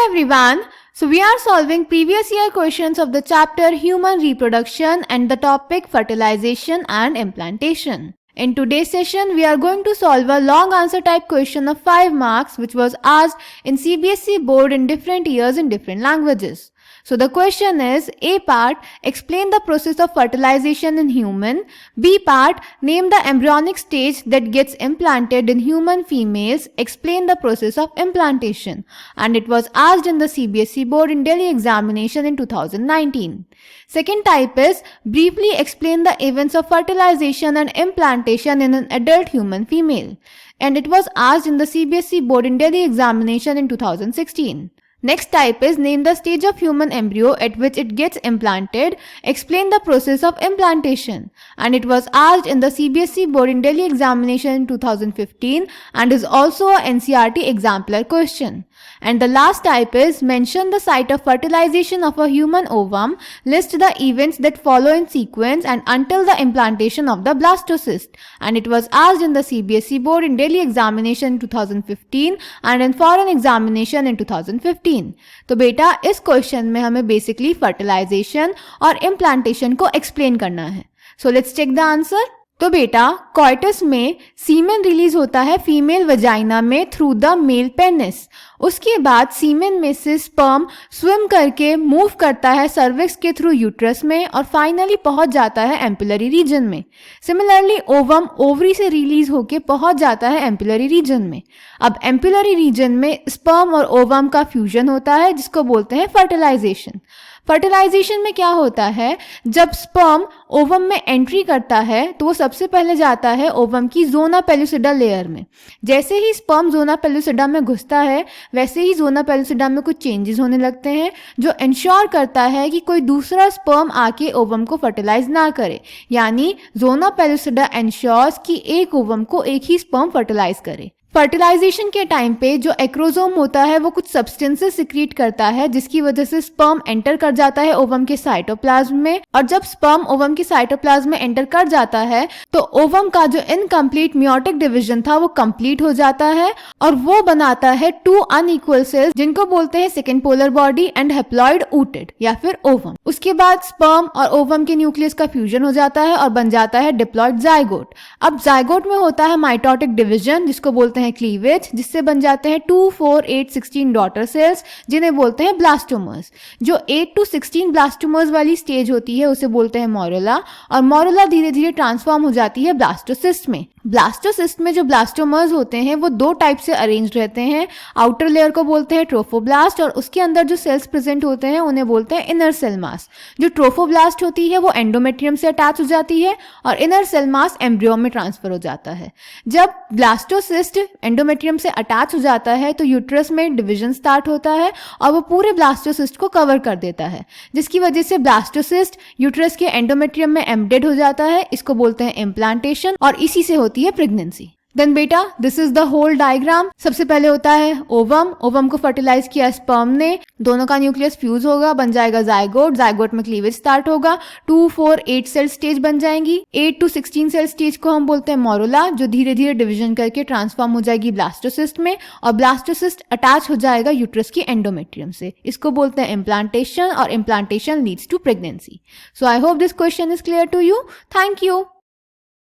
everyone. So we are solving previous year questions of the chapter Human Reproduction and the topic Fertilization and Implantation. In today's session, we are going to solve a long answer type question of 5 marks which was asked in CBSE board in different years in different languages. So the question is, A part, explain the process of fertilization in human. B part, name the embryonic stage that gets implanted in human females. Explain the process of implantation. And it was asked in the CBSE board in Delhi examination in 2019. Second type is, briefly explain the events of fertilization and implantation in an adult human female. And it was asked in the CBSE board in Delhi examination in 2016. Next type is, name the stage of human embryo at which it gets implanted. Explain the process of implantation. And it was asked in the CBSE board in Delhi examination in 2015 and is also a NCERT exemplar question. And the last type is, mention the site of fertilization of a human ovum. List the events that follow in sequence and until the implantation of the blastocyst. And it was asked in the CBSE board in Delhi examination in 2015 and in foreign examination in 2015. तो बेटा इस question में हमें basically fertilization और implantation को explain करना है. So let's check the answer. तो बेटा कॉइटस में सीमेन रिलीज होता है फीमेल वजाइना में थ्रू द मेल पेनिस. उसके बाद सीमेन में से स्पर्म स्विम करके मूव करता है सर्विक्स के थ्रू यूट्रस में और फाइनली पहुंच जाता है एम्पुलरी रीजन में. सिमिलरली ओवम ओवरी से रिलीज होके पहुंच जाता है एम्पुलरी रीजन में. अब एम्पुलरी रीजन में स्पर्म और ओवम का फ्यूजन होता है जिसको बोलते हैं फर्टिलाइजेशन. फर्टिलाइजेशन में क्या होता है, जब स्पर्म ओवम में एंट्री करता है तो वो सबसे पहले जाता है ओवम की जोना पेलुसिडा लेयर में. जैसे ही स्पर्म जोना पेलुसिडा में घुसता है वैसे ही जोना पेलुसिडा में कुछ चेंजेस होने लगते हैं जो इंश्योर करता है कि कोई दूसरा स्पर्म आके ओवम को फर्टिलाइज ना करे. यानी जोना पेलुसिडा इंश्योर्स कि एक ओवम को एक ही स्पर्म फर्टिलाइज करे. फर्टिलाइजेशन के टाइम पे जो एक्रोसोम होता है वो कुछ सब्सटेंसेस सिक्रीट करता है जिसकी वजह से स्पर्म एंटर कर जाता है ओवम के साइटोप्लाज्म में. और जब स्पर्म ओवम के साइटोप्लाज्म में एंटर कर जाता है तो ओवम का जो इनकम्प्लीट मियोटिक डिवीजन था वो कंप्लीट हो जाता है और वो बनाता है 2 अनइक्वल सेल्स जिनको बोलते हैं second polar body and haploid ootid या फिर ओवम. उसके बाद स्पर्म और ओवम के न्यूक्लियस का फ्यूजन हो जाता है और बन जाता है डिप्लॉइड जाइगोट. अब जाइगोट में होता है माइटोटिक डिवीजन जिसको बोलते हैं क्लीवेज, जिससे बन जाते हैं 2, 4, 8, 16 डॉटर सेल्स जिन्हें बोलते हैं ब्लास्टोमर्स. जो 8 to 16 ब्लास्टोमर्स वाली स्टेज होती है उसे बोलते हैं मोरुला और मोरुला धीरे धीरे ट्रांसफॉर्म हो जाती है ब्लास्टोसिस्ट में. ब्लास्टोसिस्ट में जो ब्लास्टोमर्स होते हैं वो 2 टाइप से अरेंज रहते हैं. आउटर लेयर को बोलते हैं ट्रोफोब्लास्ट और उसके अंदर जो सेल्स प्रेजेंट होते हैं उन्हें बोलते हैं इनर सेल मास. जो ट्रोफोब्लास्ट होती है वो एंडोमेट्रियम से अटैच हो जाती है और इनर सेल मास एम्ब्रियो में ट्रांसफर हो जाता है. जब ब्लास्टोसिस्ट एंडोमेट्रियम से अटैच हो जाता है तो यूट्रस में डिवीजन स्टार्ट होता है और वो पूरे ब्लास्टोसिस्ट को कवर कर देता है जिसकी वजह से ब्लास्टोसिस्ट यूट्रस के एंडोमेट्रियम में एम्बेडेड हो जाता है. इसको बोलते हैं इम्प्लांटेशन और इसी से होती है प्रेगनेंसी. देन बेटा this is the whole diagram. सबसे पहले होता है ओवम. ओवम को फर्टिलाइज किया स्पर्म ने, दोनों का न्यूक्लियस फ्यूज होगा, बन जाएगा जाइगोट. जाइगोट में क्लीवेज स्टार्ट होगा, 2, 4, 8 सेल स्टेज बन जाएंगी. 8 to 16 सेल स्टेज को हम बोलते हैं मोरुला जो धीरे धीरे डिवीजन करके ट्रांसफॉर्म हो जाएगी ब्लास्टोसिस्ट में और ब्लास्टोसिस्ट अटैच हो जाएगा यूट्रस की एंडोमेट्रियम से. इसको बोलते हैं इम्प्लांटेशन और implantation leads to pregnancy. So I hope this question is clear to you. Thank you.